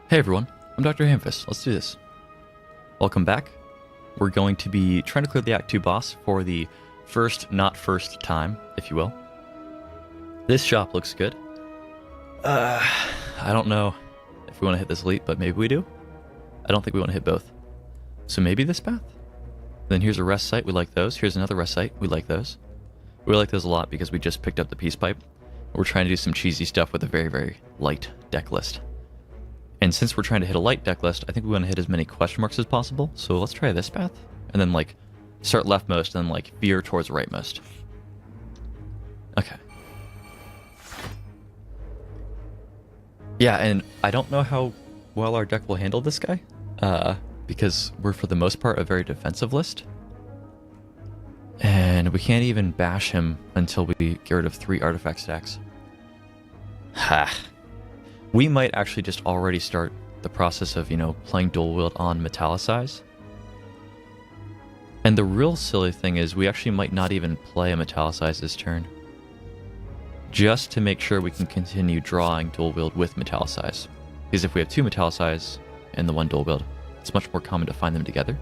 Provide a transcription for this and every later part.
Hey everyone, I'm DrHamfist. Let's do this. Welcome back. We're going to be trying to clear the Act 2 boss for the not first time, if you will. This shop looks good. I don't know if we want to hit this elite, but maybe we do. I don't think we want to hit both. So maybe this path? Then here's a rest site, we like those. Here's another rest site, we like those. We like those a lot because we just picked up the peace pipe. We're trying to do some cheesy stuff with a very, very light deck list. And since we're trying to hit a light deck list, I think we want to hit as many question marks as possible. So let's try this path. And then like start leftmost and then like veer towards rightmost. Okay. Yeah, and I don't know how well our deck will handle this guy. Because we're for the most part a very defensive list. And we can't even bash him until we get rid of 3 artifact stacks. Ha. We might actually just already start the process of, playing dual wield on Metallicize. And the real silly thing is we actually might not even play a Metallicize this turn. Just to make sure we can continue drawing dual wield with Metallicize. Because if we have 2 Metallicize and the 1 dual wield, it's much more common to find them together.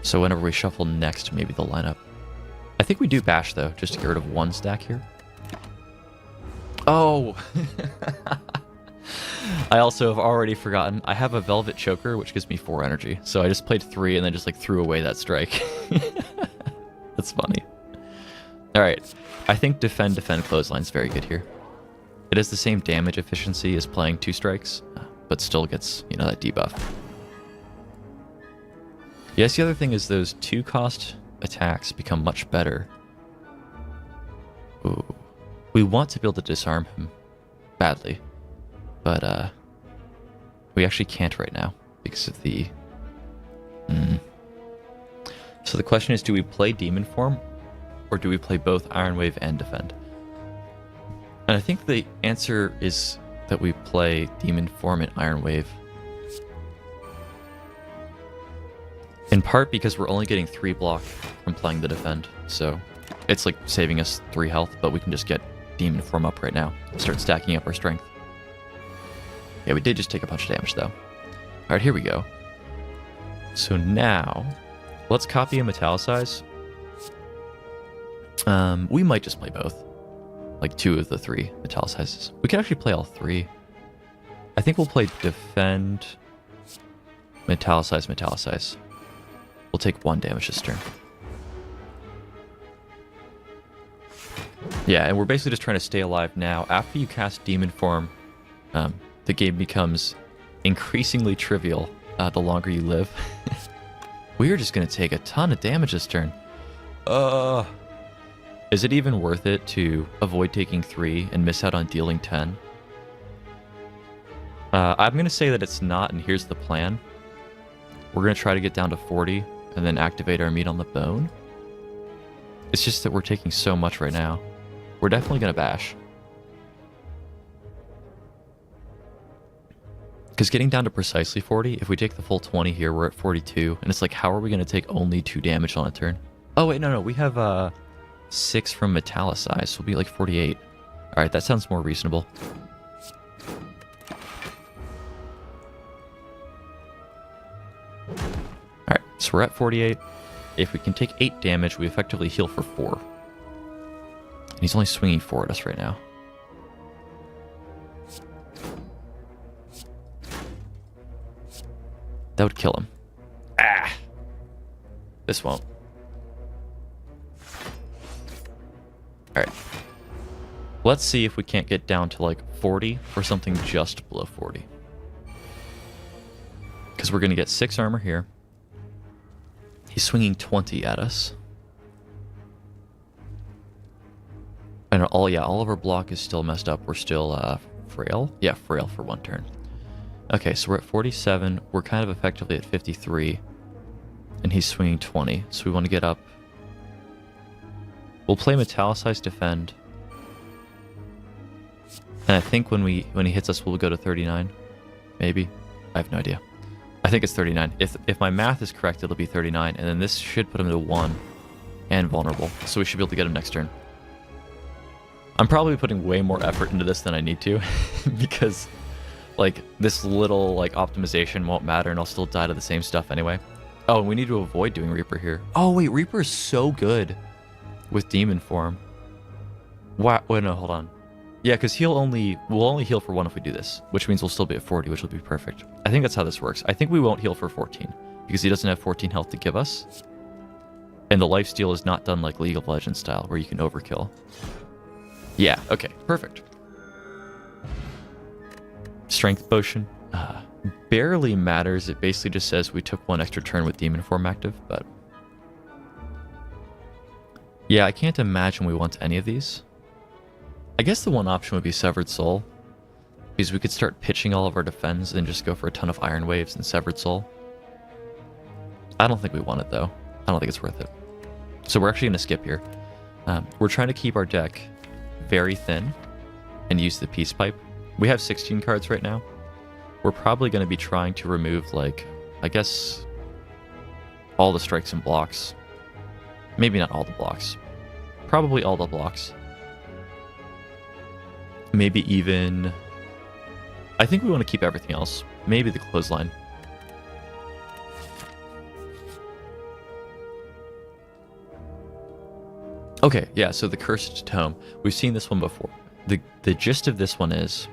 So whenever we shuffle next, maybe they'll line up. I think we do bash though, just to get rid of 1 stack here. Oh! I also have already forgotten. I have a Velvet Choker, which gives me 4 energy. So I just played 3 and then just threw away that strike. That's funny. Alright. I think defend, clothesline is very good here. It has the same damage efficiency as playing 2 strikes, but still gets, that debuff. Yes, the other thing is those 2-cost attacks become much better. Ooh. We want to be able to disarm him badly, but we actually can't right now because of the... So the question is, do we play Demon Form or do we play both Iron Wave and Defend? And I think the answer is that we play Demon Form and Iron Wave. In part because we're only getting 3 block from playing the Defend, so it's like saving us 3 health, but we can just get Demon Form up right now and start stacking up our strength. Yeah, we did just take a bunch of damage though. Alright, here we go. So now, let's copy a Metallicize. We might just play both. Like 2 of the 3 Metallicizes. We can actually play all 3. I think we'll play Defend, Metallicize. We'll take 1 damage this turn. Yeah, and we're basically just trying to stay alive now. After you cast Demon Form, the game becomes increasingly trivial the longer you live. We're just going to take a ton of damage this turn. Is it even worth it to avoid taking 3 and miss out on dealing 10? I'm going to say that it's not, and here's the plan. We're going to try to get down to 40 and then activate our meat on the bone. It's just that we're taking so much right now. We're definitely going to bash. Because getting down to precisely 40, if we take the full 20 here, we're at 42. And it's like, how are we going to take only 2 damage on a turn? Oh, wait, no. We have 6 from Metallicize, so we'll be like 48. Alright, that sounds more reasonable. Alright, so we're at 48. If we can take 8 damage, we effectively heal for 4. And he's only swinging 4 at us right now. That would kill him. Ah! This won't. Alright. Let's see if we can't get down to like 40 or something just below 40. Because we're going to get 6 armor here. He's swinging 20 at us. And all of our block is still messed up. We're still frail. Yeah, frail for 1 turn. Okay, so we're at 47. We're kind of effectively at 53. And he's swinging 20. So we want to get up. We'll play Metallicize Defend. And I think when he hits us, we'll go to 39. Maybe. I have no idea. I think it's 39. If my math is correct, it'll be 39. And then this should put him to 1 and vulnerable. So we should be able to get him next turn. I'm probably putting way more effort into this than I need to. Because Like, this little, like, optimization won't matter and I'll still die to the same stuff anyway. Oh, and we need to avoid doing Reaper here. Oh, wait, Reaper is so good with Demon form. Wow, wait, no, hold on. Yeah, because we'll only heal for 1 if we do this, which means we'll still be at 40, which will be perfect. I think that's how this works. I think we won't heal for 14, because he doesn't have 14 health to give us. And the lifesteal is not done like League of Legends style, where you can overkill. Yeah, okay, perfect. Strength potion. Barely matters. It basically just says we took 1 extra turn with Demon form active, but... yeah, I can't imagine we want any of these. I guess the one option would be Severed Soul, because we could start pitching all of our defense and just go for a ton of Iron Waves and Severed Soul. I don't think we want it, though. I don't think it's worth it. So we're actually going to skip here. We're trying to keep our deck very thin and use the Peace Pipe. We have 16 cards right now. We're probably going to be trying to remove, like, I guess, all the strikes and blocks. Maybe not all the blocks. Probably all the blocks. Maybe even... I think we want to keep everything else. Maybe the clothesline. Okay, yeah, so the Cursed Tome. We've seen this one before. The gist of this one is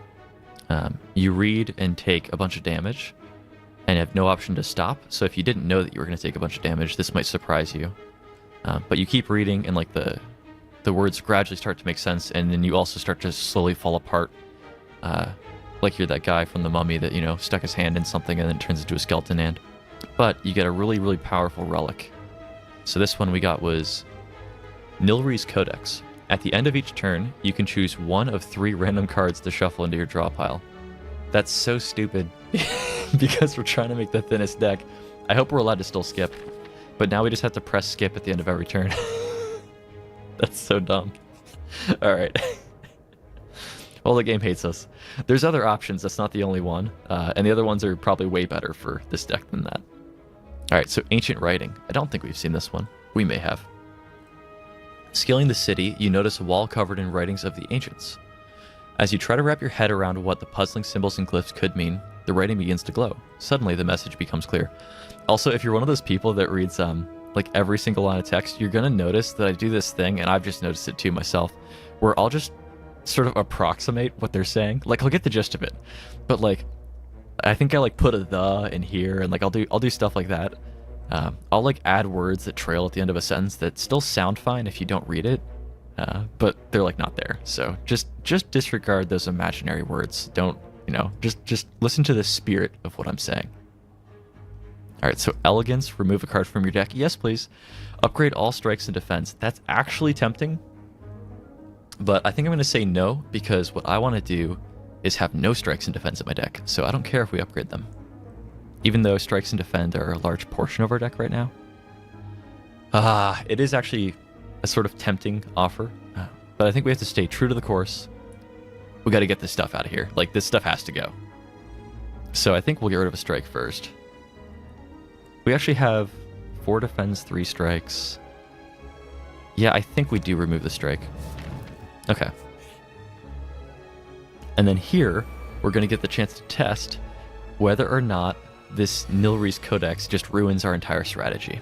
you read and take a bunch of damage and have no option to stop. So if you didn't know that you were going to take a bunch of damage, this might surprise you. But you keep reading and like the words gradually start to make sense, and then you also start to slowly fall apart. Like you're that guy from The Mummy that, you know, stuck his hand in something and then it turns into a skeleton hand. But you get a really, really powerful relic. So this one we got was Nilri's Codex. At the end of each turn, you can choose 1 of 3 random cards to shuffle into your draw pile. That's so stupid because we're trying to make the thinnest deck. I hope we're allowed to still skip, but now we just have to press skip at the end of every turn. That's so dumb. All right. Well, the game hates us. There's other options. That's not the only one. And the other ones are probably way better for this deck than that. All right, so Ancient Writing. I don't think we've seen this one. We may have. Scaling the city, you notice a wall covered in writings of the ancients. As you try to wrap your head around what the puzzling symbols and glyphs could mean, the writing begins to glow. Suddenly, the message becomes clear. Also, if you're one of those people that reads like every single line of text, you're going to notice that I do this thing, and I've just noticed it too myself, where I'll just sort of approximate what they're saying. Like, I'll get the gist of it, but like, I think I like put a "the" in here, and like I'll do stuff like that. I'll like add words that trail at the end of a sentence that still sound fine if you don't read it, but they're like not there. So just disregard those imaginary words. Don't, you know, just listen to the spirit of what I'm saying. All right, so Elegance, remove a card from your deck. Yes, please. Upgrade all strikes and defense. That's actually tempting, but I think I'm going to say no, because what I want to do is have no strikes and defense in my deck, so I don't care if we upgrade them. Even though strikes and defend are a large portion of our deck right now. It is actually a sort of tempting offer, but I think we have to stay true to the course. We got to get this stuff out of here. Like, this stuff has to go. So I think we'll get rid of a strike first. We actually have 4 defense, 3 strikes. Yeah, I think we do remove the strike. Okay. And then here, we're going to get the chance to test whether or not this Nilri's Codex just ruins our entire strategy.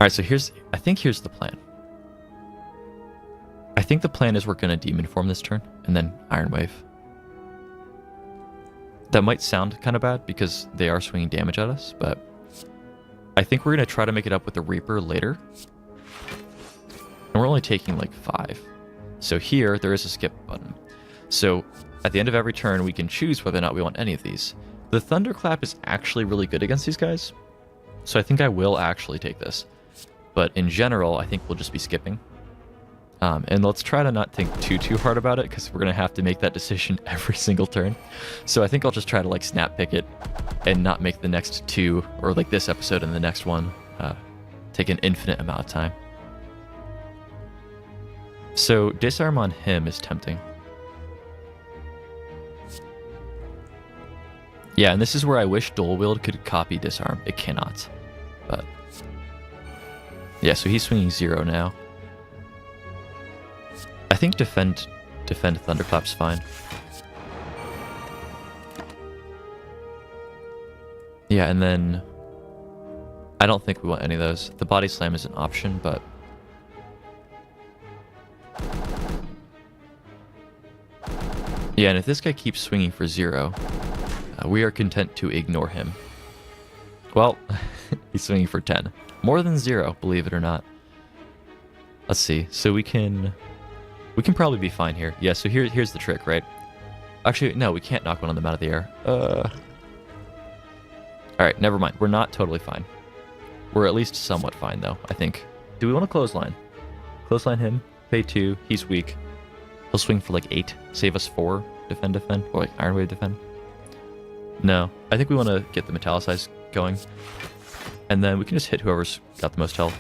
Alright, so I think here's the plan. I think the plan is we're going to Demon form this turn, and then Iron Wave. That might sound kind of bad, because they are swinging damage at us, but I think we're going to try to make it up with the Reaper later. And we're only taking like 5. So here, there is a skip button. So at the end of every turn, we can choose whether or not we want any of these. The Thunderclap is actually really good against these guys, so I think I will actually take this. But in general, I think we'll just be skipping. And let's try to not think too hard about it, because we're going to have to make that decision every single turn. So I think I'll just try to like snap pick it and not make the next 2, or like this episode and the next one, take an infinite amount of time. So Disarm on him is tempting. Yeah, and this is where I wish Dual Wield could copy Disarm. It cannot. But yeah, so he's swinging 0 now. I think defend Thunderclap's fine. Yeah, and then I don't think we want any of those. The body slam is an option, but yeah, and if this guy keeps swinging for 0, we are content to ignore him. Well, he's swinging for 10. More than 0, believe it or not. Let's see. So we can probably be fine here. Yeah, so here's the trick, right? Actually, no, we can't knock one of them out of the air. Alright, never mind. We're not totally fine. We're at least somewhat fine, though, I think. Do we want to clothesline? Clothesline him, pay 2, he's weak. He'll swing for like 8, save us 4, defend, or like Iron Wave defend. No, I think we want to get the Metallicize going. And then we can just hit whoever's got the most health.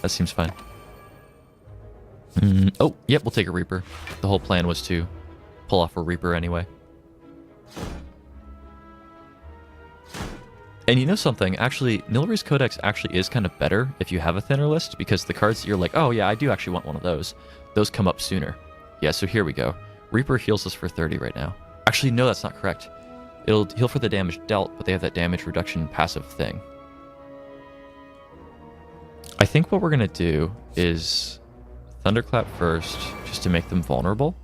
That seems fine. Oh, yep, we'll take a Reaper. The whole plan was to pull off a Reaper anyway. And you know something? Actually, Nilry's Codex actually is kind of better if you have a thinner list, because the cards that you're like, oh yeah, I do actually want one of those come up sooner. Yeah, so here we go. Reaper heals us for 30 right now. Actually, no, that's not correct. It'll heal for the damage dealt, but they have that damage reduction passive thing. I think what we're going to do is Thunderclap first, just to make them vulnerable.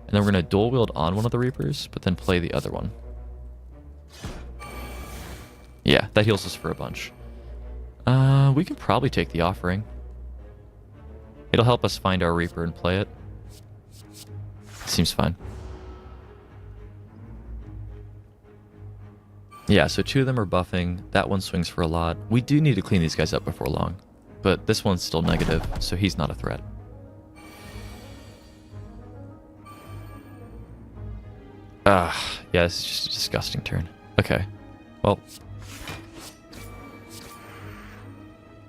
And then we're going to dual wield on one of the Reapers, but then play the other one. Yeah, that heals us for a bunch. We can probably take the Offering. It'll help us find our Reaper and play it. Seems fine. Yeah, so 2 of them are buffing. That one swings for a lot. We do need to clean these guys up before long. But this one's still negative, so he's not a threat. Yeah, it's just a disgusting turn. Okay, well.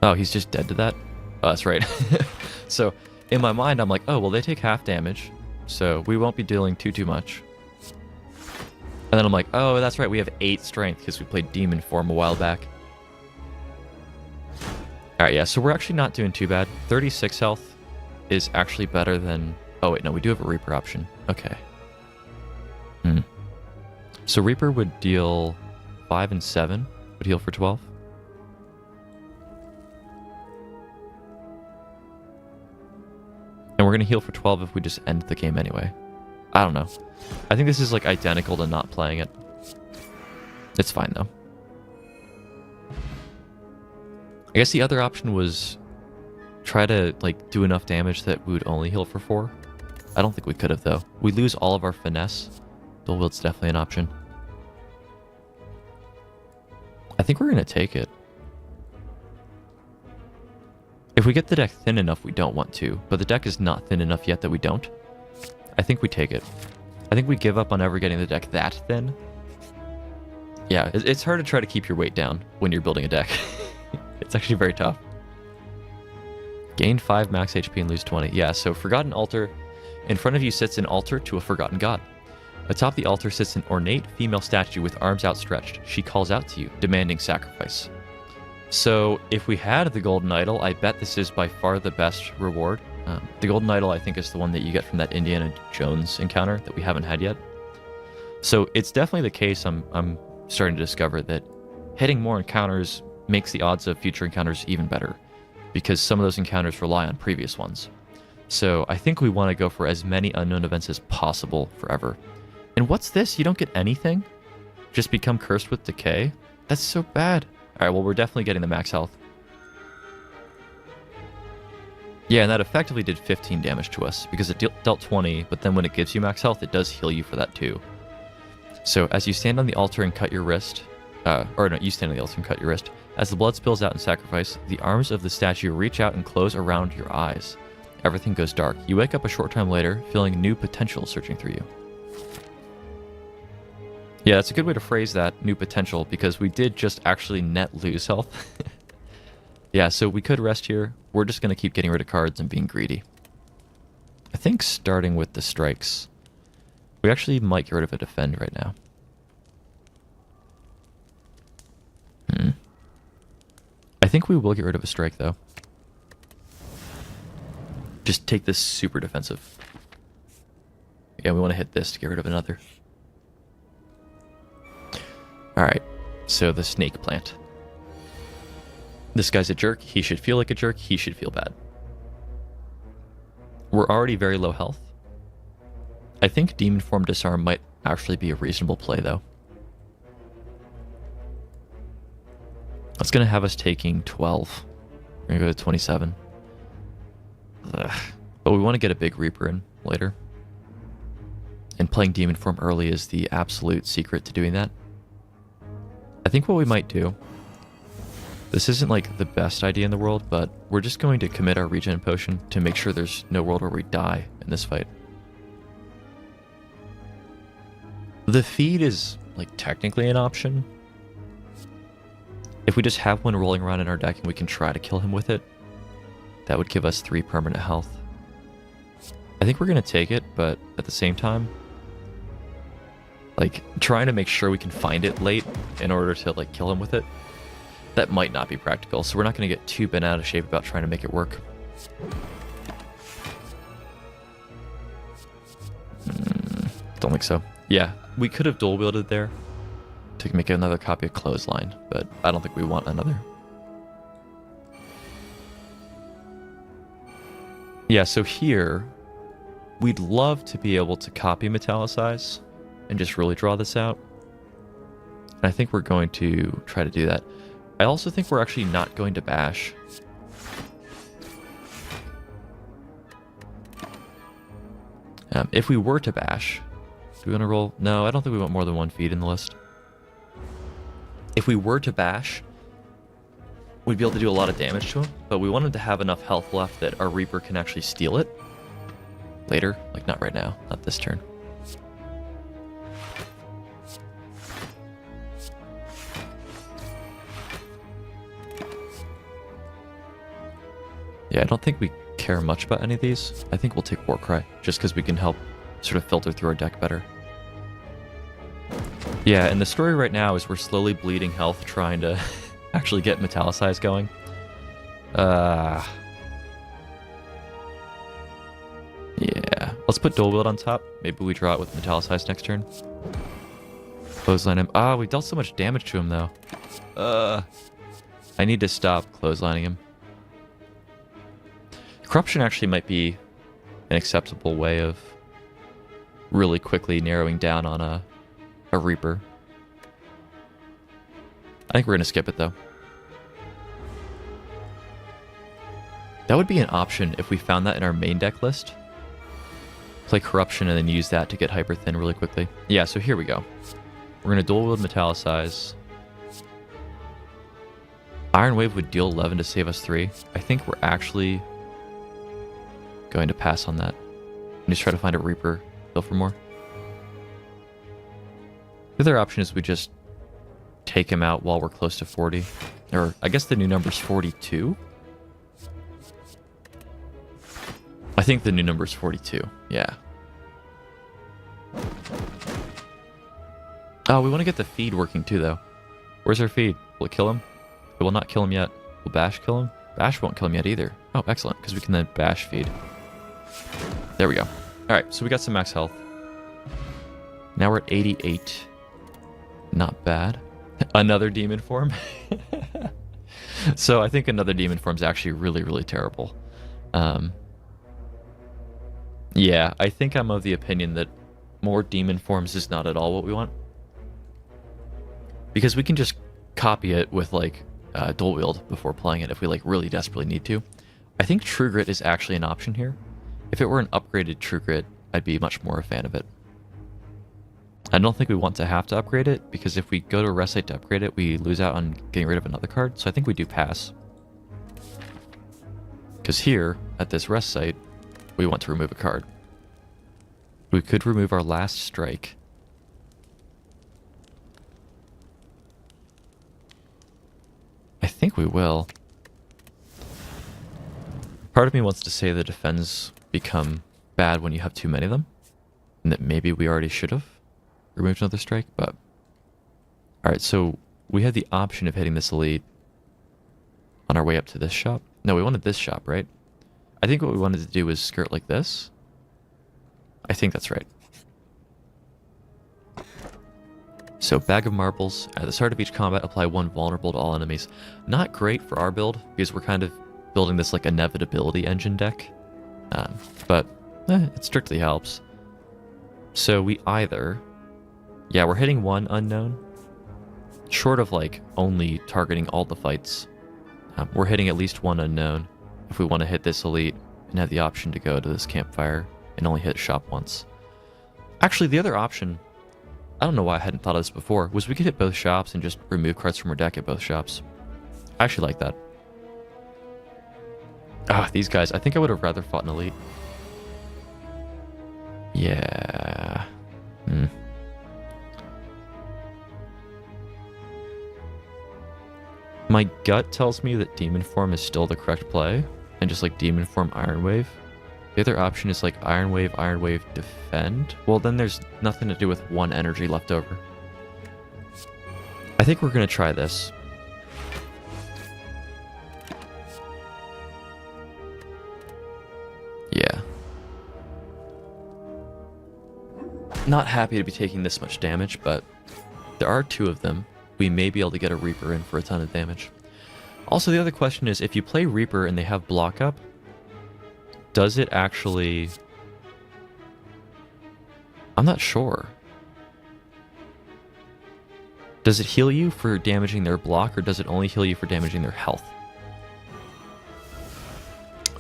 Oh, he's just dead to that? Oh, that's right. So, in my mind, I'm like, oh, well, they take half damage, so we won't be dealing too much. And then I'm like, oh, that's right, we have 8 strength because we played Demon Form a while back. Alright, yeah, so we're actually not doing too bad. 36 health is actually better than... Oh, wait, no, we do have a Reaper option. Okay. So Reaper would deal 5 and 7, would heal for 12. And we're going to heal for 12 if we just end the game anyway. I don't know. I think this is like identical to not playing it. It's fine though. I guess the other option was try to like do enough damage that we would only heal for 4. I don't think we could have though. We lose all of our finesse. Dual wield's definitely an option. I think we're going to take it. If we get the deck thin enough, we don't want to, but the deck is not thin enough yet that we don't. I think we take it. I think we give up on ever getting the deck that thin. Yeah, it's hard to try to keep your weight down when you're building a deck. It's actually very tough. Gain 5 max HP and lose 20. Yeah, so Forgotten Altar. In front of you sits an altar to a forgotten god. Atop the altar sits an ornate female statue with arms outstretched. She calls out to you, demanding sacrifice. So if we had the Golden Idol, I bet this is by far the best reward. The Golden Idol, I think, is the one that you get from that Indiana Jones encounter that we haven't had yet. So it's definitely the case I'm starting to discover that hitting more encounters makes the odds of future encounters even better, because some of those encounters rely on previous ones. So I think we want to go for as many unknown events as possible forever. And what's this? You don't get anything? Just become cursed with decay? That's so bad. Alright, well, we're definitely getting the max health. Yeah, and that effectively did 15 damage to us, because it dealt 20, but then when it gives you max health, it does heal you for that too. So, as you stand on the altar and cut your wrist, you stand on the altar and cut your wrist. As the blood spills out in sacrifice, the arms of the statue reach out and close around your eyes. Everything goes dark. You wake up a short time later, feeling new potential surging through you. Yeah, that's a good way to phrase that, new potential, because we did just actually net lose health. Yeah, so we could rest here. We're just going to keep getting rid of cards and being greedy. I think starting with the strikes, we actually might get rid of a defend right now. I think we will get rid of a strike, though. Just take this super defensive. Yeah, we want to hit this to get rid of another. Alright. So the snake plant. This guy's a jerk. He should feel like a jerk. He should feel bad. We're already very low health. I think Demon Form Disarm might actually be a reasonable play, though. That's going to have us taking 12. We're going to go to 27. Ugh. But we want to get a big Reaper in later. And playing Demon Form early is the absolute secret to doing that. I think what we might do... This isn't like the best idea in the world, but we're just going to commit our regen potion to make sure there's no world where we die in this fight. The feed is like technically an option. If we just have one rolling around in our deck and we can try to kill him with it, that would give us 3 permanent health. I think we're going to take it, but at the same time, like trying to make sure we can find it late in order to like kill him with it, that might not be practical, so we're not going to get too bent out of shape about trying to make it work. Don't think so. Yeah, we could have dual wielded there to make another copy of Clothesline, but I don't think we want another. Yeah, so here, we'd love to be able to copy Metallicize and just really draw this out. And I think we're going to try to do that. I also think we're actually not going to bash. If we were to bash, do we want to roll? No, I don't think we want more than 1 feed in the list. If we were to bash, we'd be able to do a lot of damage to him, but we want him to have enough health left that our Reaper can actually steal it later. Like, not right now, not this turn. Yeah, I don't think we care much about any of these. I think we'll take Warcry, just because we can help sort of filter through our deck better. Yeah, and the story right now is we're slowly bleeding health trying to actually get Metallicize going. Yeah, let's put Dual Wield on top. Maybe we draw it with Metallicize next turn. Clothesline him. Ah, we dealt so much damage to him, though. I need to stop clotheslining him. Corruption actually might be an acceptable way of really quickly narrowing down on a Reaper. I think we're going to skip it, though. That would be an option if we found that in our main deck list. Play Corruption and then use that to get Hyper Thin really quickly. Yeah, so here we go. We're going to Dual Wield Metallicize. Iron Wave would deal 11 to save us 3. I think we're actually going to pass on that. And just try to find a Reaper, heal for more. The other option is we just take him out while we're close to 40. Or, I guess the new number's 42? I think the new number's 42, yeah. Oh, we want to get the feed working too, though. Where's our feed? Will it kill him? It will not kill him yet. Will Bash kill him? Bash won't kill him yet either. Oh, excellent, because we can then Bash feed. There we go. Alright, so we got some max health. Now we're at 88. Not bad. Another demon form. So I think another demon form is actually really, really terrible. Yeah, I think I'm of the opinion that more demon forms is not at all what we want. Because we can just copy it with like dual wield before playing it if we like really desperately need to. I think True Grit is actually an option here. If it were an upgraded True Grit, I'd be much more a fan of it. I don't think we want to have to upgrade it, because if we go to a rest site to upgrade it, we lose out on getting rid of another card, so I think we do pass. Because here, at this rest site, we want to remove a card. We could remove our last strike. I think we will. Part of me wants to say the defends become bad when you have too many of them, and that maybe we already should have removed another strike, but... Alright, so we had the option of hitting this elite on our way up to this shop. No, we wanted this shop, right? I think what we wanted to do was skirt like this. I think that's right. So Bag of Marbles. At the start of each combat, apply 1 vulnerable to all enemies. Not great for our build, because we're kind of building this like inevitability engine deck. But it strictly helps. So we either... Yeah, we're hitting 1 unknown. Short of like only targeting all the fights. We're hitting at least 1 unknown if we want to hit this elite and have the option to go to this campfire and only hit shop once. Actually, the other option, I don't know why I hadn't thought of this before, was we could hit both shops and just remove cards from our deck at both shops. I actually like that. These guys, I think I would have rather fought an elite. Yeah. My gut tells me that Demon Form is still the correct play, and just like Demon Form Iron Wave. The other option is like Iron Wave, defend. Well, then there's nothing to do with 1 energy left over. I think we're going to try this. Yeah. Not happy to be taking this much damage, but there are 2 of them. We may be able to get a Reaper in for a ton of damage. Also, the other question is, if you play Reaper and they have block up, does it actually... I'm not sure. Does it heal you for damaging their block, or does it only heal you for damaging their health?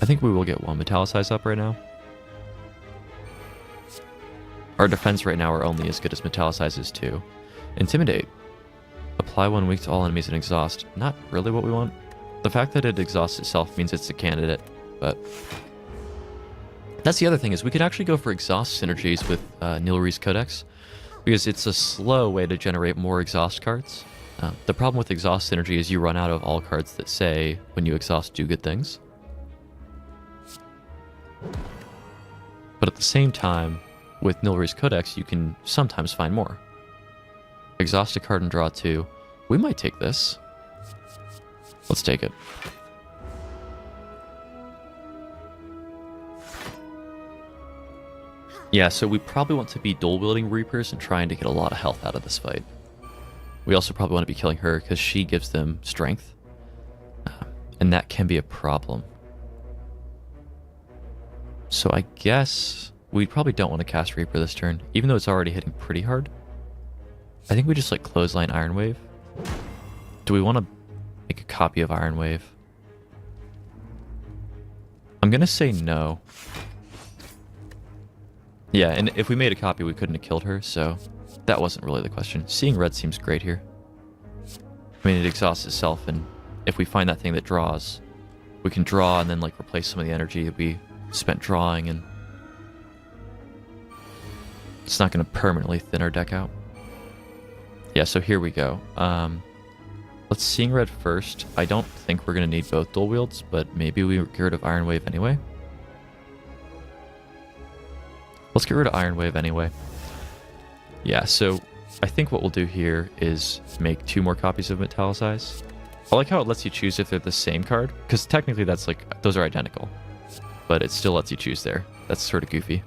I think we will get 1 Metallicize up right now. Our defense right now are only as good as Metallicize is too. Intimidate. Apply 1 weak to all enemies and exhaust. Not really what we want. The fact that it exhausts itself means it's a candidate, but... That's the other thing, is we could actually go for exhaust synergies with Nilri's Codex, because it's a slow way to generate more exhaust cards. The problem with exhaust synergy is you run out of all cards that say, when you exhaust, do good things. But at the same time, with Nilri's Codex, you can sometimes find more. Exhaust a card and draw 2. We might take this. Let's take it. Yeah, so we probably want to be dual-wielding Reapers and trying to get a lot of health out of this fight. We also probably want to be killing her because she gives them strength. And that can be a problem. So I guess we probably don't want to cast Reaper this turn, even though it's already hitting pretty hard. I think we just like clothesline Iron Wave. Do we want to make a copy of Iron Wave? I'm going to say no. Yeah, and if we made a copy, we couldn't have killed her, so that wasn't really the question. Seeing red seems great here. I mean, it exhausts itself, and if we find that thing that draws, we can draw and then like replace some of the energy that we spent drawing, and it's not going to permanently thin our deck out. Yeah, so here we go. Let's Seeing Red first. I don't think we're going to need both dual wields, but maybe we get rid of Iron Wave anyway. Let's get rid of Iron Wave anyway. Yeah, so I think what we'll do here is make 2 more copies of Metallicize. I like how it lets you choose if they're the same card, because technically that's like, those are identical. But it still lets you choose there. That's sort of goofy.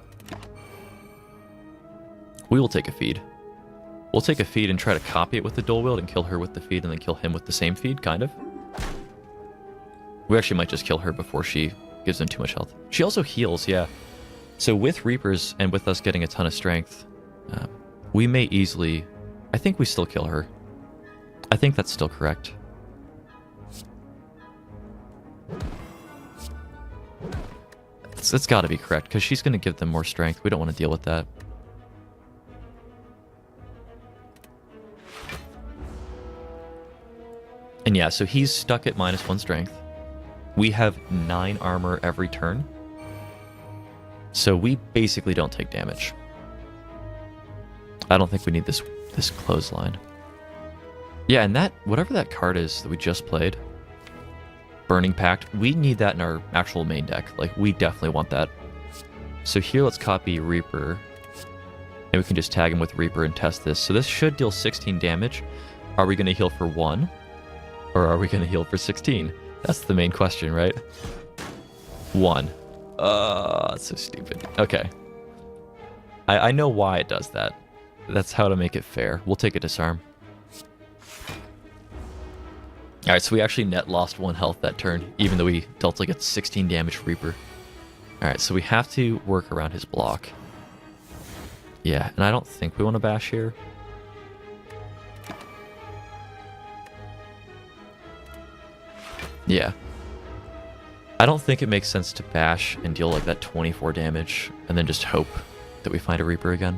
We will take a feed. We'll take a feed and try to copy it with the dual wield and kill her with the feed and then kill him with the same feed, kind of. We actually might just kill her before she gives them too much health. She also heals, yeah. So with Reapers and with us getting a ton of strength, we may easily... I think we still kill her. I think that's still correct. It's got to be correct, because she's going to give them more strength. We don't want to deal with that. And yeah, so he's stuck at -1 strength. We have 9 armor every turn. So we basically don't take damage. I don't think we need this clothesline. Yeah, and that, whatever that card is that we just played, Burning Pact, we need that in our actual main deck. Like, we definitely want that. So here, let's copy Reaper. And we can just tag him with Reaper and test this. So this should deal 16 damage. Are we going to heal for 1? Or are we going to heal for 16? That's the main question, right? 1. That's so stupid. Okay. I know why it does that. That's how to make it fair. We'll take a disarm. Alright, so we actually net lost 1 health that turn, even though we dealt like a 16 damage Reaper. Alright, so we have to work around his block. Yeah, and I don't think we want to bash here. Yeah. I don't think it makes sense to bash and deal like that 24 damage and then just hope that we find a Reaper again.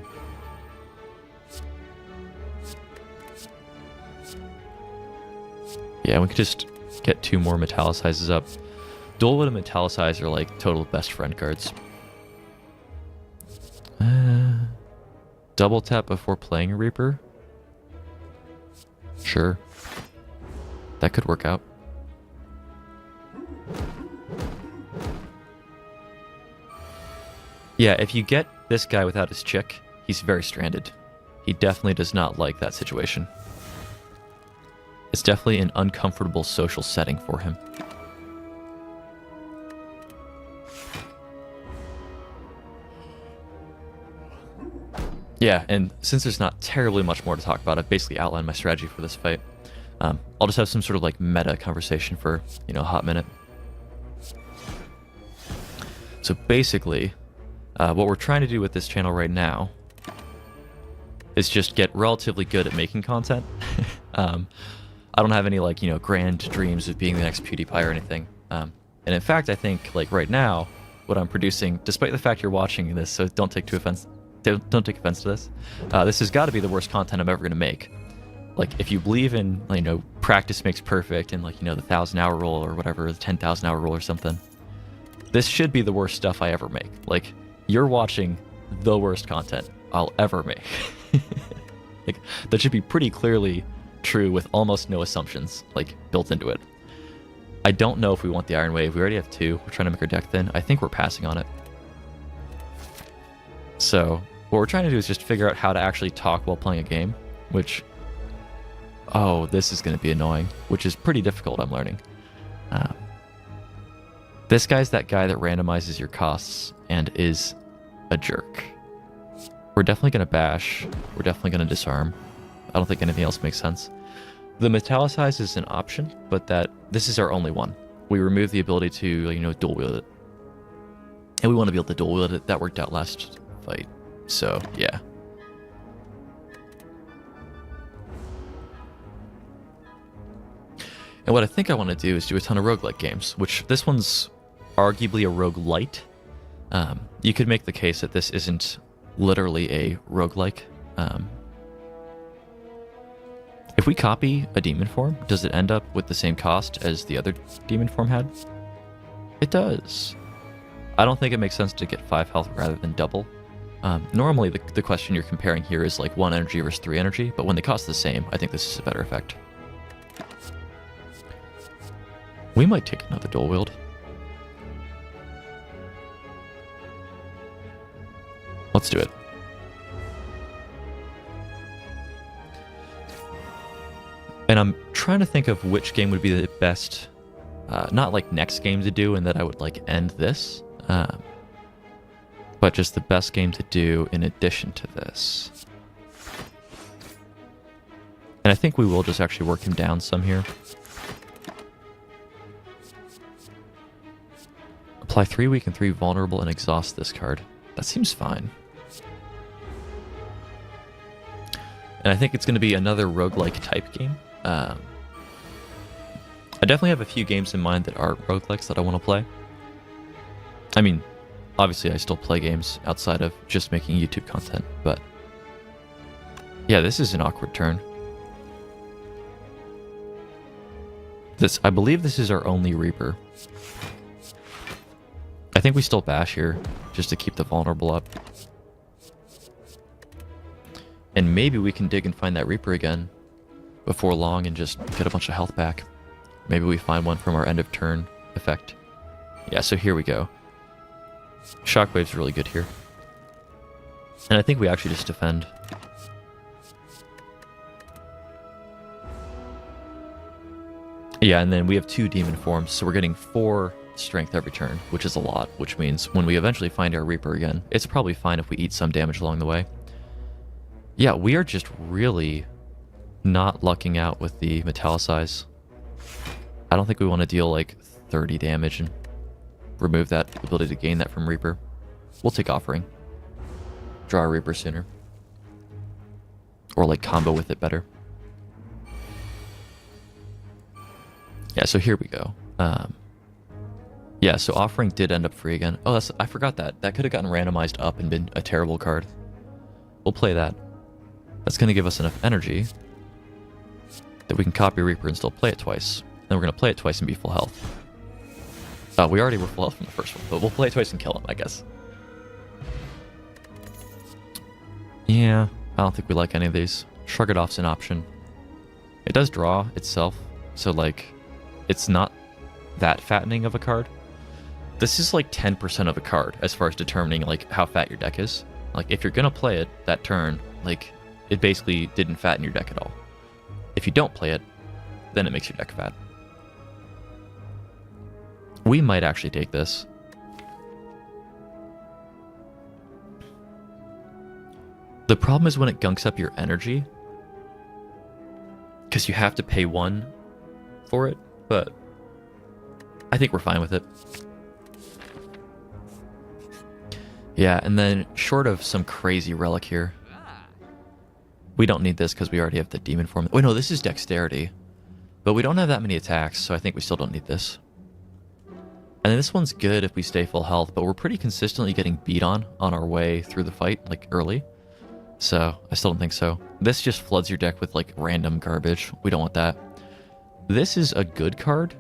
Yeah, we could just get 2 more Metallicizes up. Dual Wield and Metallicize are like total best friend cards. Double tap before playing a Reaper? Sure. That could work out. Yeah, if you get this guy without his chick, he's very stranded. He definitely does not like that situation. It's definitely an uncomfortable social setting for him. Yeah, and since there's not terribly much more to talk about, I've basically outlined my strategy for this fight. I'll just have some sort of like meta conversation for, you know, a hot minute. So basically, what we're trying to do with this channel right now is just get relatively good at making content. I don't have any like, you know, grand dreams of being the next PewDiePie or anything. And in fact, I think like right now, what I'm producing, despite the fact you're watching this, so don't take offense to this. This has got to be the worst content I'm ever going to make. Like, if you believe in, you know, practice makes perfect and like, you know, the 1,000-hour rule or whatever, the 10,000-hour rule or something, this should be the worst stuff I ever make. Like, you're watching the worst content I'll ever make. Like, that should be pretty clearly true with almost no assumptions, like, built into it. I don't know if we want the Iron Wave. We already have 2. We're trying to make our deck thin. I think we're passing on it. So, what we're trying to do is just figure out how to actually talk while playing a game, which... Oh, this is going to be annoying, which is pretty difficult, I'm learning. This guy's that guy that randomizes your costs and is a jerk. We're definitely going to bash. We're definitely going to disarm. I don't think anything else makes sense. The Metallicize is an option, but this is our only one. We remove the ability to, you know, dual wield it. And we want to be able to dual wield it. That worked out last fight. So, yeah. And what I think I want to do is do a ton of roguelike games, which this one's arguably a roguelite. You could make the case that this isn't literally a roguelike. If we copy a demon form, does it end up with the same cost as the other demon form had? It does. I don't think it makes sense to get 5 health rather than double. Normally, the question you're comparing here is like 1 energy versus 3 energy, but when they cost the same, I think this is a better effect. We might take another dual wield. Let's do it. And I'm trying to think of which game would be the best, not like next game to do and that I would like end this, but just the best game to do in addition to this. And I think we will just actually work him down some here. Apply 3 weak and 3 vulnerable and exhaust this card. That seems fine. And I think it's going to be another roguelike type game. I definitely have a few games in mind that are roguelikes that I want to play. I mean, obviously I still play games outside of just making YouTube content, but... Yeah, this is an awkward turn. I believe this is our only Reaper. I think we still bash here, just to keep the vulnerable up. And maybe we can dig and find that Reaper again before long and just get a bunch of health back. Maybe we find one from our end of turn effect. Yeah, so here we go. Shockwave's really good here. And I think we actually just defend. Yeah, and then we have 2 demon forms, so we're getting 4 strength every turn, which is a lot, which means when we eventually find our Reaper again, it's probably fine if we eat some damage along the way. Yeah, we are just really not lucking out with the metallicize. I don't think we want to deal like 30 damage and remove that ability to gain that from Reaper. We'll take Offering. Draw a Reaper sooner. Or like combo with it better. Yeah, so here we go. Yeah, so Offering did end up free again. Oh, I forgot that. That could have gotten randomized up and been a terrible card. We'll play that. That's going to give us enough energy that we can copy Reaper and still play it twice. Then we're going to play it twice and be full health. We already were full health from the first one, but we'll play it twice and kill him, I guess. Yeah, I don't think we like any of these. Shrug it off's an option. It does draw itself, so like, it's not that fattening of a card. This is like 10% of a card as far as determining like how fat your deck is. Like if you're gonna play it that turn, like it basically didn't fatten your deck at all. If you don't play it, then it makes your deck fat. We might actually take this. The problem is when it gunks up your energy, because you have to pay 1 for it, but I think we're fine with it. Yeah, and then short of some crazy relic here, we don't need this because we already have the demon form. Wait, no, this is dexterity, but we don't have that many attacks, so I think we still don't need this. And then this one's good if we stay full health, but we're pretty consistently getting beat on our way through the fight, like early. So I still don't think so. This just floods your deck with like random garbage. We don't want that. This is a good card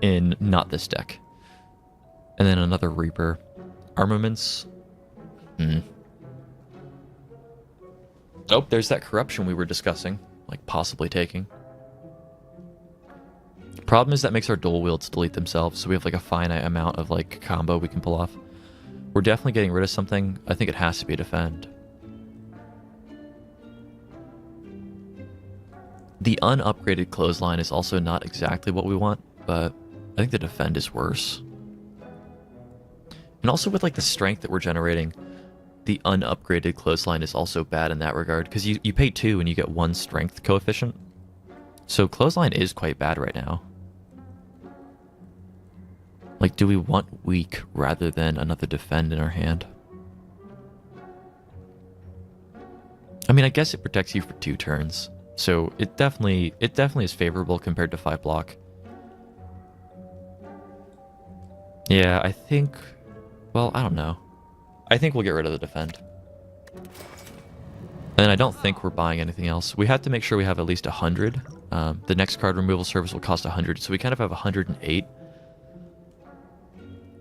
in not this deck. And then another Reaper. Armaments. Oh, there's that corruption we were discussing, like possibly taking. Problem is that makes our dual wields delete themselves, so we have like a finite amount of like combo we can pull off. We're definitely getting rid of something. I think it has to be defend. The unupgraded clothesline is also not exactly what we want, but I think the defend is worse. And also with like the strength that we're generating, the unupgraded clothesline is also bad in that regard, because you pay 2 and you get 1 strength coefficient. So clothesline is quite bad right now. Like, do we want weak rather than another defend in our hand? I mean, I guess it protects you for 2 turns. So it definitely is favorable compared to 5 block. Yeah, I think, well, I don't know. I think we'll get rid of the defend. And I don't think we're buying anything else. We have to make sure we have at least 100. The next card removal service will cost 100, so we kind of have 108.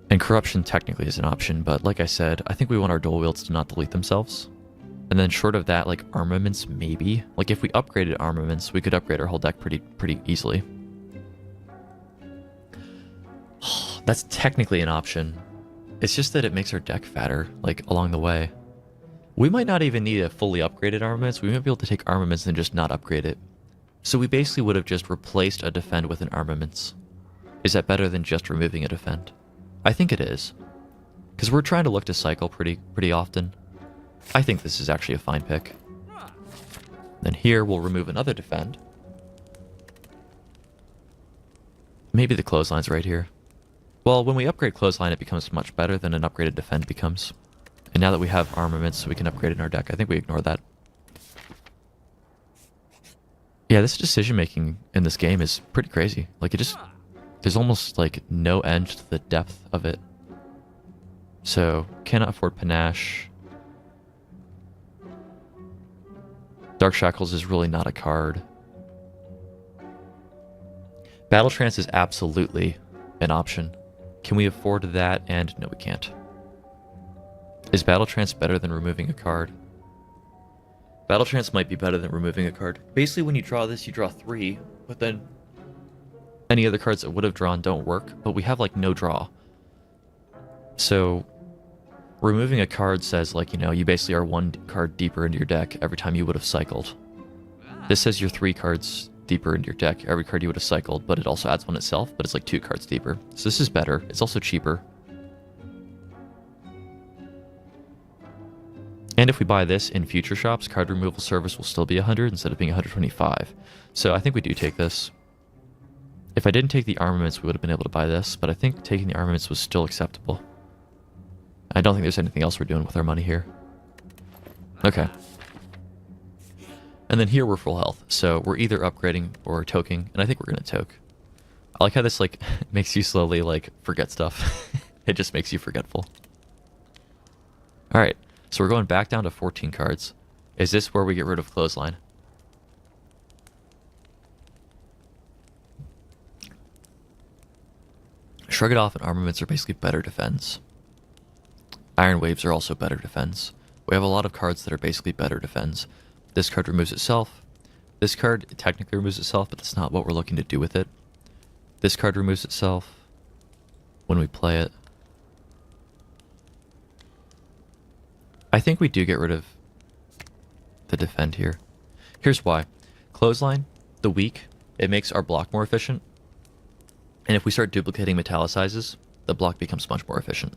And corruption technically is an option, but like I said, I think we want our dual wields to not delete themselves. And then short of that, like armaments, maybe. Like if we upgraded armaments, we could upgrade our whole deck pretty easily. That's technically an option. It's just that it makes our deck fatter, like along the way. We might not even need a fully upgraded armaments. We might be able to take armaments and just not upgrade it. So we basically would have just replaced a defend with an armaments. Is that better than just removing a defend? I think it is. Because we're trying to look to cycle pretty often. I think this is actually a fine pick. Then here we'll remove another defend. Maybe the clothesline's right here. Well, when we upgrade clothesline, it becomes much better than an upgraded defend becomes. And now that we have armaments, we can upgrade in our deck. I think we ignore that. Yeah, this decision-making in this game is pretty crazy. Like, there's almost, like, no end to the depth of it. So, cannot afford Panache. Dark Shackles is really not a card. Battle Trance is absolutely an option. Can we afford that? And no, we can't. Is Battle Trance better than removing a card? Battle Trance might be better than removing a card. Basically, when you draw this, you draw 3, but then any other cards that would have drawn don't work, but we have, like, no draw. So, removing a card says, like, you know, you basically are 1 card deeper into your deck every time you would have cycled. This says you're 3 cards deeper into your deck every card you would have cycled, but it also adds 1 itself, but it's like 2 cards deeper. So this is better. It's also cheaper. And if we buy this in future shops, card removal service will still be 100 instead of being 125. So I think we do take this. If I didn't take the armaments, we would have been able to buy this, but I think taking the armaments was still acceptable. I don't think there's anything else we're doing with our money here. Okay. And then here we're full health, so we're either upgrading or toking, and I think we're going to toke. I like how this, like, makes you slowly, like, forget stuff. It just makes you forgetful. Alright, so we're going back down to 14 cards. Is this where we get rid of Clothesline? Shrug It Off and Armaments are basically better defense. Iron Waves are also better defense. We have a lot of cards that are basically better defense. This card removes itself. This card technically removes itself, but that's not what we're looking to do with it. This card removes itself when we play it. I think we do get rid of the defend here. Here's why. Clothesline, the weak, it makes our block more efficient. And if we start duplicating metallicizes, the block becomes much more efficient.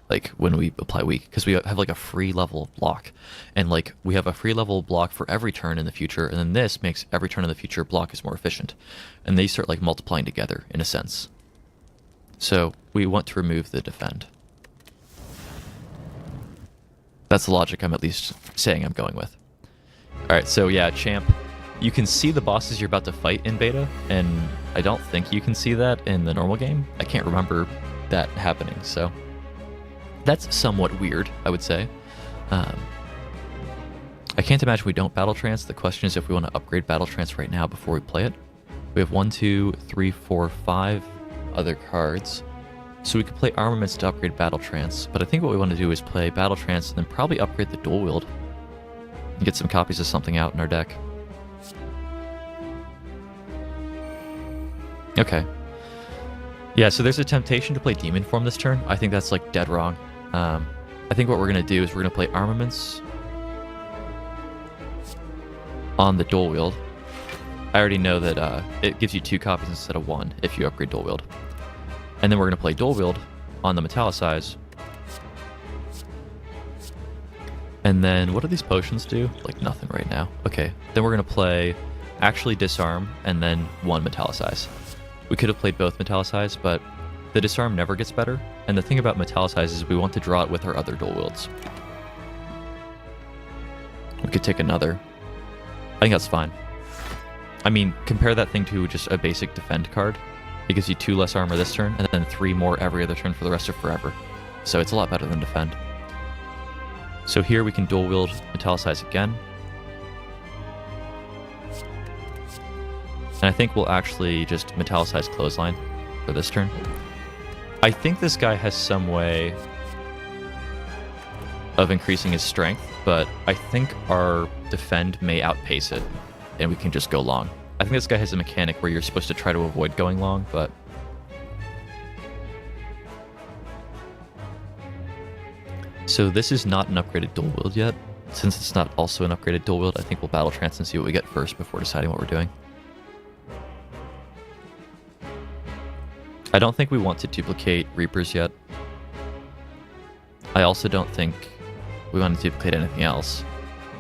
Like when we apply weak, because we have like a free level block. And like we have a free level block for every turn in the future, and then this makes every turn in the future block is more efficient. And they start like multiplying together in a sense. So we want to remove the defend. That's the logic I'm at least saying I'm going with. Alright, so yeah, champ. You can see the bosses you're about to fight in beta, and I don't think you can see that in the normal game. I can't remember that happening, so that's somewhat weird, I would say. I can't imagine we don't Battle Trance. The question is if we want to upgrade Battle Trance right now before we play it. We have 1, 2, 3, 4, 5 other cards. So we could play Armaments to upgrade Battle Trance, but I think what we want to do is play Battle Trance and then probably upgrade the Dual Wield. And get some copies of something out in our deck. Okay. Yeah, so there's a temptation to play Demon Form this turn. I think that's like dead wrong. I think what we're going to do is we're going to play Armaments on the Dual Wield. I already know that it gives you 2 copies instead of 1 if you upgrade Dual Wield. And then we're going to play Dual Wield on the Metallicize. And then what do these potions do? Like nothing right now. Okay, then we're going to play actually Disarm and then 1 Metallicize. We could have played both Metallicize, but the Disarm never gets better. And the thing about Metallicize is we want to draw it with our other Dual Wields. We could take another. I think that's fine. I mean, compare that thing to just a basic defend card. It gives you 2 less armor this turn, and then 3 more every other turn for the rest of forever. So it's a lot better than defend. So here we can Dual Wield Metallicize again. And I think we'll actually just Metallicize Clothesline for this turn. I think this guy has some way of increasing his strength, but I think our defend may outpace it, and we can just go long. I think this guy has a mechanic where you're supposed to try to avoid going long, but... So this is not an upgraded Dual Wield yet. Since it's not also an upgraded Dual Wield, I think we'll Battle Trance and see what we get first before deciding what we're doing. I don't think we want to duplicate Reapers yet. I also don't think we want to duplicate anything else.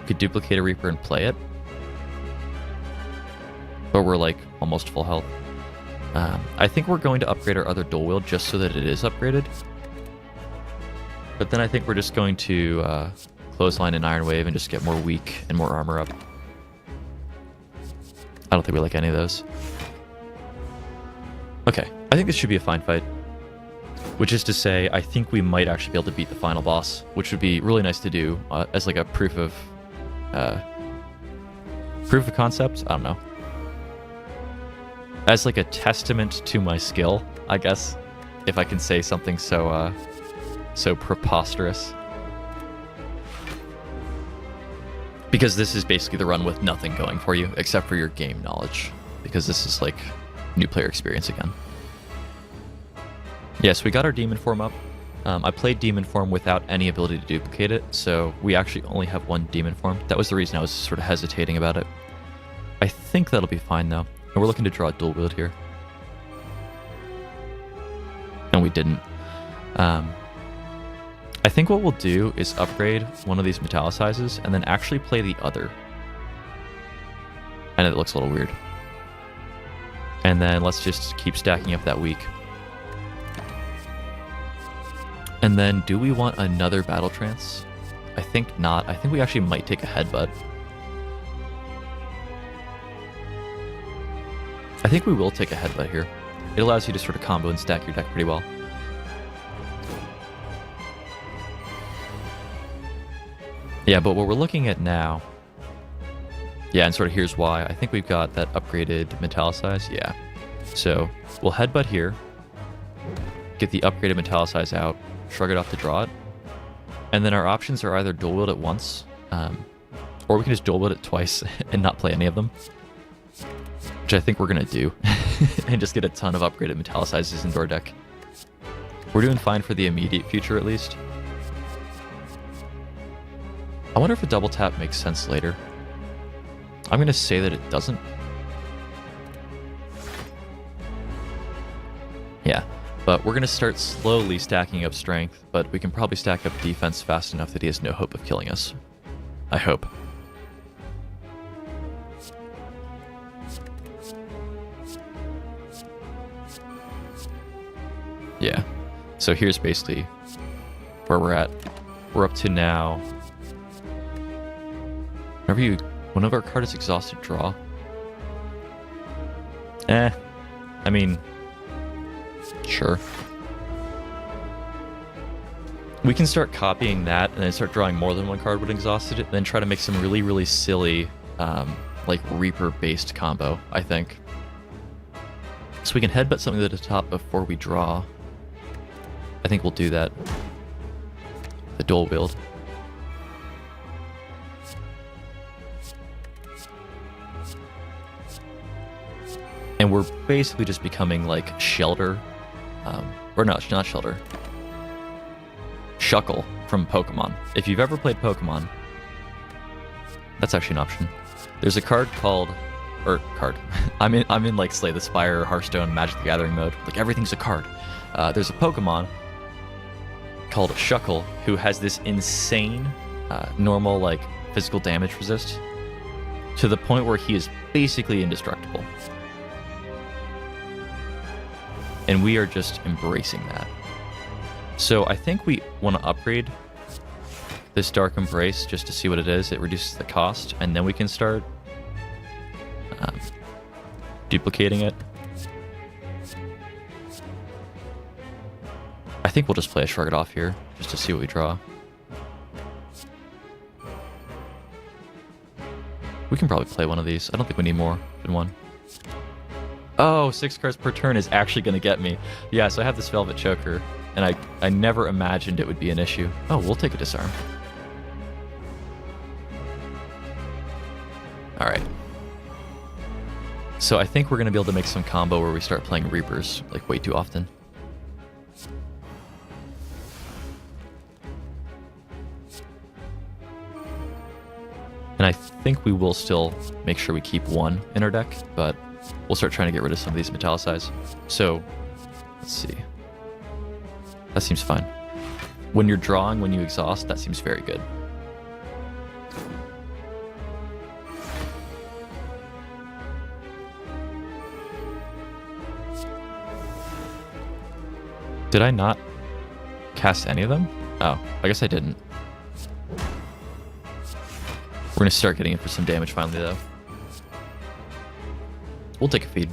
We could duplicate a Reaper and play it. But we're like almost full health. I think we're going to upgrade our other Dual Wield just so that it is upgraded. But then I think we're just going to Clothesline and Iron Wave and just get more weak and more armor up. I don't think we like any of those. Okay, I think this should be a fine fight. Which is to say, I think we might actually be able to beat the final boss, which would be really nice to do as like a proof of concept. I don't know. As like a testament to my skill, I guess, if I can say something so so preposterous. Because this is basically the run with nothing going for you except for your game knowledge, because this is like new player experience again. Yes, we got our demon form up. I played demon form without any ability to duplicate it, so we actually only have 1 demon form. That was the reason I was sort of hesitating about it. I think that'll be fine though. And we're looking to draw a Dual Wield here. And we didn't. I think what we'll do is upgrade one of these metallicizes and then actually play the other. And it looks a little weird. And then let's just keep stacking up that week. And then do we want another battle trance? I think not. I think we actually might take a headbutt. I think we will take a headbutt here. It allows you to sort of combo and stack your deck pretty well. Yeah, but what we're looking at now... Yeah, and sort of here's why. I think we've got that upgraded metallicize. Yeah. So we'll headbutt here. Get the upgraded metallicize out. Shrug it off to draw it. And then our options are either dual wield it once, or we can just dual wield it twice and not play any of them. Which I think we're going to do. And just get a ton of upgraded metallicizes into our deck. We're doing fine for the immediate future, at least. I wonder if a double tap makes sense later. I'm going to say that it doesn't. Yeah, but we're going to start slowly stacking up strength, but we can probably stack up defense fast enough that he has no hope of killing us. I hope. Yeah, so here's basically where we're at. We're up to now... One of our card is exhausted, draw. I mean, sure. We can start copying that and then start drawing more than one card when exhausted, and then try to make some really, really silly, like Reaper-based combo, I think. So we can headbutt something to the top before we draw. I think we'll do that. The dual wield. And we're basically just becoming like Shelter, or no, not Shelter. Shuckle from Pokemon. If you've ever played Pokemon, that's actually an option. There's a card called, I'm in like Slay the Spire, Hearthstone, Magic the Gathering mode. Like everything's a card. There's a Pokemon called Shuckle who has this insane normal like physical damage resist to the point where he is basically indestructible. And we are just embracing that. So I think we want to upgrade this Dark Embrace just to see what it is. It reduces the cost, and then we can start duplicating it. I think we'll just play a Shrug It Off here, just to see what we draw. We can probably play one of these. I don't think we need more than one. Oh, 6 cards per turn is actually going to get me. Yeah, so I have this Velvet Choker, and I never imagined it would be an issue. Oh, we'll take a disarm. Alright. So I think we're going to be able to make some combo where we start playing Reapers, like, way too often. And I think we will still make sure we keep one in our deck, but we'll start trying to get rid of some of these metallicize. So, let's see. That seems fine. When you're drawing, when you exhaust, that seems very good. Did I not cast any of them? Oh, I guess I didn't. We're going to start getting in for some damage finally, though. We'll take a feed.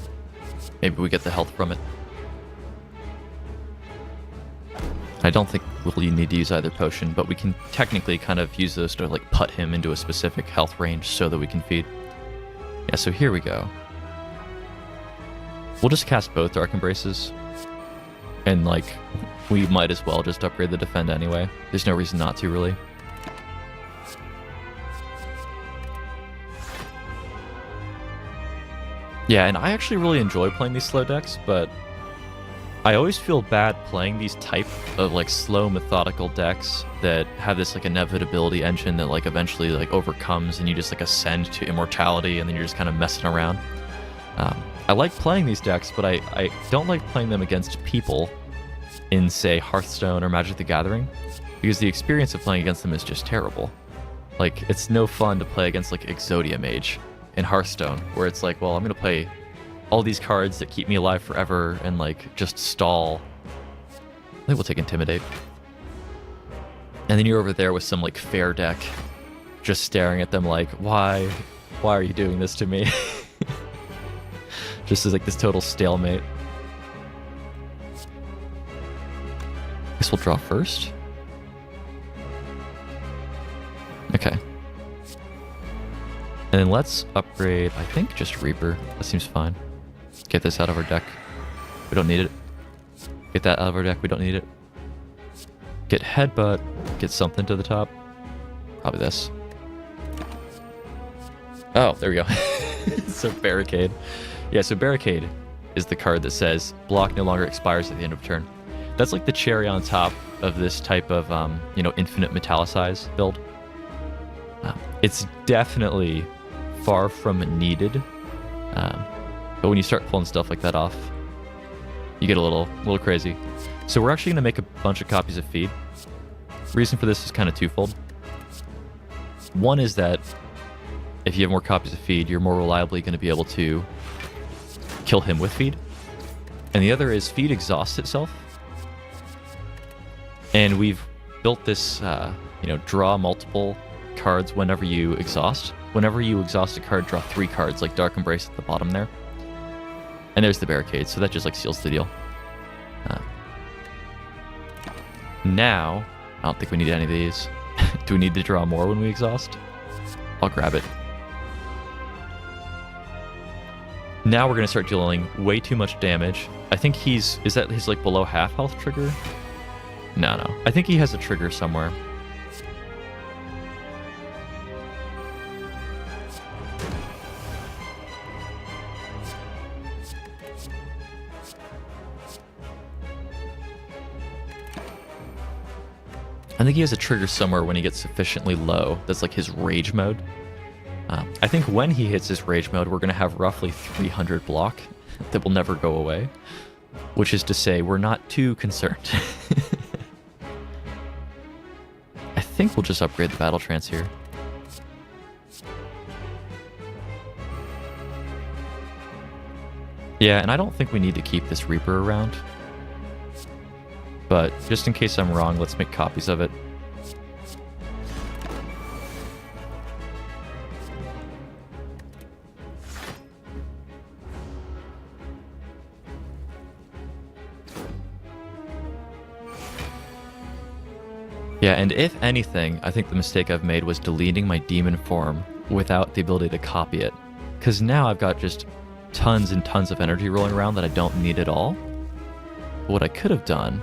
Maybe we get the health from it. I don't think we'll need to use either potion, but we can technically kind of use those to like put him into a specific health range so that we can feed. Yeah, so here we go. We'll just cast both Dark Embraces. And like, we might as well just upgrade the defend anyway. There's no reason not to, really. Yeah, and I actually really enjoy playing these slow decks, but I always feel bad playing these type of like slow methodical decks that have this like inevitability engine that like eventually like overcomes and you just like ascend to immortality and then you're just kind of messing around. I like playing these decks, but I don't like playing them against people in, say, Hearthstone or Magic the Gathering, because the experience of playing against them is just terrible. Like, it's no fun to play against, like, Exodia Mage in Hearthstone, where it's like, well, I'm going to play all these cards that keep me alive forever and, like, just stall. I think we'll take Intimidate. And then you're over there with some, like, fair deck, just staring at them like, why are you doing this to me? Just as, like, this total stalemate. Guess we'll draw first. Okay. And then let's upgrade, I think, just Reaper. That seems fine. Get this out of our deck. We don't need it. Get that out of our deck. We don't need it. Get Headbutt. Get something to the top. Probably this. Oh, there we go. So Barricade. Yeah, so Barricade is the card that says block no longer expires at the end of turn. That's like the cherry on top of this type of, infinite metallicize build. It's definitely far from needed, but when you start pulling stuff like that off, you get a little crazy. So we're actually going to make a bunch of copies of Feed. Reason for this is kind of twofold. One is that if you have more copies of Feed, you're more reliably going to be able to kill him with Feed. And the other is Feed exhausts itself. And we've built this, draw multiple cards whenever you exhaust. Whenever you exhaust a card, draw 3 cards, like Dark Embrace at the bottom there. And there's the Barricade, so that just like seals the deal. Now, I don't think we need any of these. Do we need to draw more when we exhaust? I'll grab it. Now we're going to start dealing way too much damage. I think is that his like below half health trigger? No. I think he has a trigger somewhere. I think he has a trigger somewhere when he gets sufficiently low. That's like his rage mode. I think when he hits his rage mode, we're going to have roughly 300 block that will never go away. Which is to say, we're not too concerned. I think we'll just upgrade the Battle Trance here. Yeah, and I don't think we need to keep this Reaper around. But just in case I'm wrong, let's make copies of it. Yeah, and if anything, I think the mistake I've made was deleting my demon form without the ability to copy it. Because now I've got just tons and tons of energy rolling around that I don't need at all. But what I could have done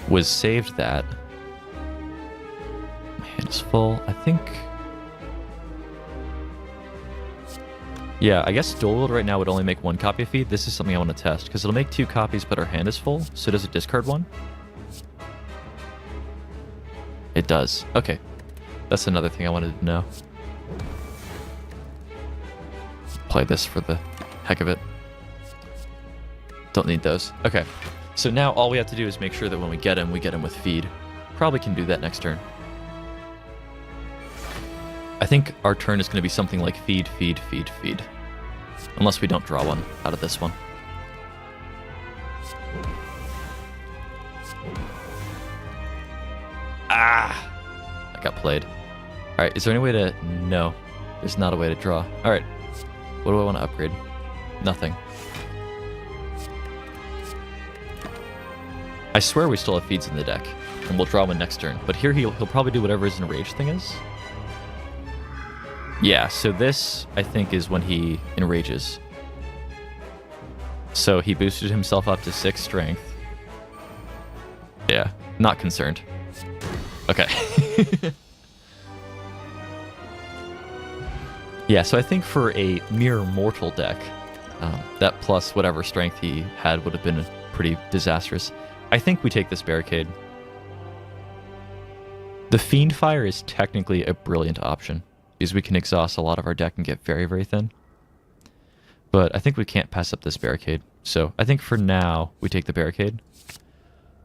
was saved that. My hand is full. I think... Yeah, I guess Dual Wield right now would only make 1 copy of Feed. This is something I want to test, because it'll make 2 copies, but our hand is full, so does it discard 1? It does. Okay. That's another thing I wanted to know. Play this for the heck of it. Don't need those. Okay. So now all we have to do is make sure that when we get him with Feed. Probably can do that next turn. I think our turn is going to be something like Feed, Feed, Feed, Feed. Unless we don't draw one out of this one. Ah! I got played. Alright, is there any way to... No. There's not a way to draw. Alright. What do I want to upgrade? Nothing. I swear we still have Feeds in the deck. And we'll draw one next turn. But here he'll probably do whatever his enraged thing is. Yeah, so this, I think, is when he enrages. So he boosted himself up to 6 strength. Yeah, not concerned. Okay. Yeah, so I think for a mere mortal deck, that plus whatever strength he had would have been pretty disastrous. I think we take this Barricade. The Fiend Fire is technically a brilliant option, because we can exhaust a lot of our deck and get very, very thin. But I think we can't pass up this Barricade. So I think for now, we take the Barricade.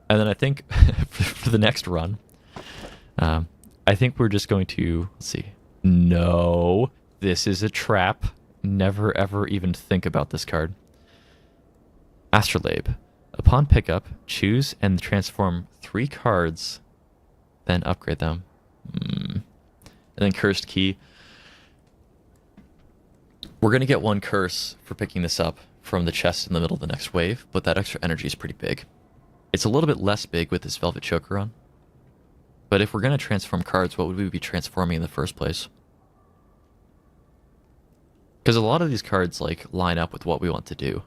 And then I think for the next run, I think we're just going to, let's see. No, this is a trap. Never ever even think about this card. Astrolabe. Upon pickup, choose and transform 3 cards, then upgrade them. And then Cursed Key. We're going to get 1 curse for picking this up from the chest in the middle of the next wave, but that extra energy is pretty big. It's a little bit less big with this Velvet Choker on. But if we're going to transform cards, what would we be transforming in the first place? Because a lot of these cards like line up with what we want to do.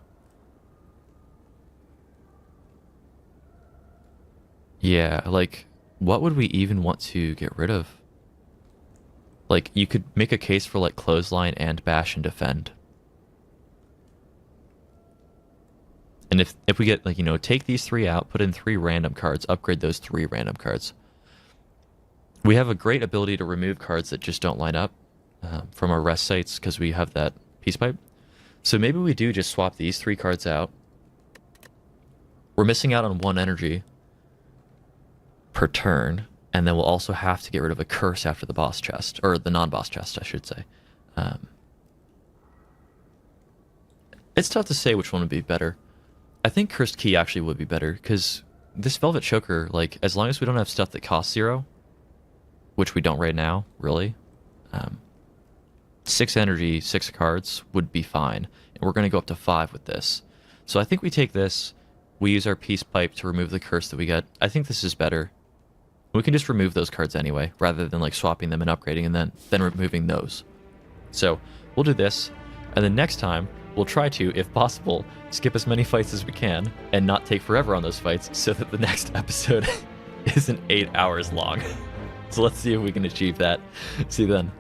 Yeah, like, what would we even want to get rid of? Like, you could make a case for, like, Clothesline and Bash and Defend. And if we get, like, you know, take these 3 out, put in 3 random cards, upgrade those 3 random cards. We have a great ability to remove cards that just don't line up from our rest sites because we have that Peace Pipe. So maybe we do just swap these 3 cards out. We're missing out on 1 energy per turn, and then we'll also have to get rid of a curse after the boss chest, or the non-boss chest, I should say. It's tough to say which one would be better. I think Cursed Key actually would be better, because this Velvet Choker, like, as long as we don't have stuff that costs 0, which we don't right now, really, 6 energy, 6 cards would be fine, and we're going to go up to 5 with this. So I think we take this, we use our Peace Pipe to remove the curse that we get. I think this is better. We can just remove those cards anyway, rather than like swapping them and upgrading and then removing those. So we'll do this, and then next time we'll try to, if possible, skip as many fights as we can and not take forever on those fights so that the next episode isn't 8 hours long. So let's see if we can achieve that. See you then.